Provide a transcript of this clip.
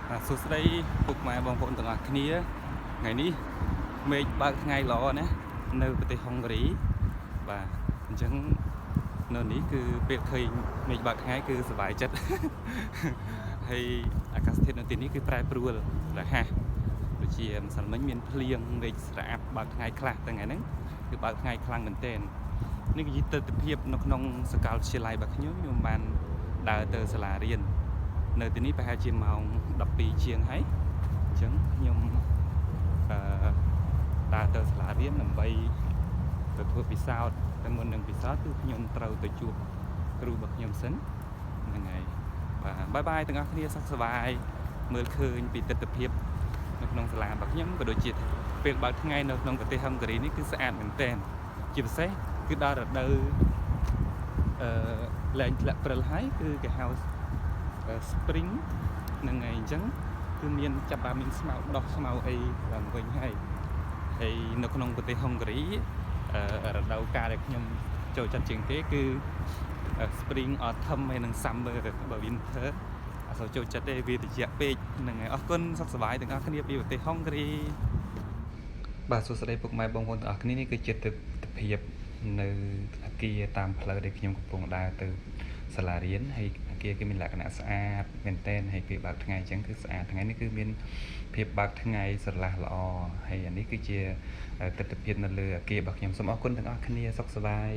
សួស្តីពុកម៉ែបងប្អូនទាំងអស់គ្នាថ្ងៃនេះមេឃបើកថ្ងៃល្អណានៅប្រទេសហុងការីបាទអញ្ចឹងនៅនេះគឺពេលឃើញមេឃបើកថ្ងៃគឺសប្បាយចិត្តហើយអាកាសធាតុនៅទីនេះគឺប្រែប្រួលរហ័សដូចជាម្សិលមិញមានភ្លៀងមេឃស្រអាប់បើកថ្ងៃខ្លះថ្ងៃហ្នឹងគឺបើកថ្ងៃខ្លាំងមែនទែននេះគឺជាទស្សនវិជ្ជានៅក្នុងសាកលវិទ្យាល័យរបស់ខ្ញុំបានដើរទៅសាលារៀននៅទីនេះប្រហែលជាម៉ោង12ជាងហើយអញ្ចឹងខ្ញុំដើរទៅសាលារៀនដើម្បីទៅធ្វើពិសោធន៍តែមុននឹងពិសោធន៍គឺខ្ញុំត្រូវទៅជួបគ្រូរបស់ខ្ញុំសិនហ្នឹងហើយបាទបាយទាំងអស់គ្នាសុខសប្បាយមើលឃើញពីទស្សនវិជ្ជានៅក្នុងសាលារបស់ខ្ញុំក៏ដូចជាពេលបើកថ្ងៃនៅក្នុងប្រទេសហុងការីនេះគឺស្អាតមែនទែនជាពិសេសគឺដល់រដូវលែងធ្លាក់ព្រិលហើយគឺគេហៅspring ហ្នឹងហើយអញ្ចឹងគឺមានចាប់បានមានស្មៅដោះស្មៅអីឡើងវិញហើយនៅក្នុងប្រទេសហុងការីរដូវកាលដែលខ្ញុំចូលចិត្តជាងគេគឺ spring autumn ហើយនិង summer បើ winter អត់សូវចូលចិត្តទេវាត្រជាក់ពេកហ្នឹងហើយអរគុណសុខសប្បាយទាំងអស់គ្នាពីប្រទេសហុងការីបាទសួស្តីពុកម៉ែបងប្អូនទាំងអស់គ្នានេះគឺជាទស្សនវិជ្ជានៅអគារតាមផ្លូវដែលខ្ញុំកំពុងដើរទៅសាលារៀនហើយអគារគេមានលក្ខណៈស្អាតមែនទែនហើយពេលបើកថ្ងៃអញ្ចឹងគឺស្អាតថ្ងៃនេះគឺមានភាពបើកថ្ងៃស្រឡះល្អហើយអានេះគឺជាទស្សនវិជ្ជានៅលើអគាររបស់ខ្ញុំសូមអរគុណទាំងអស់គ្នាសុខសប្បាយ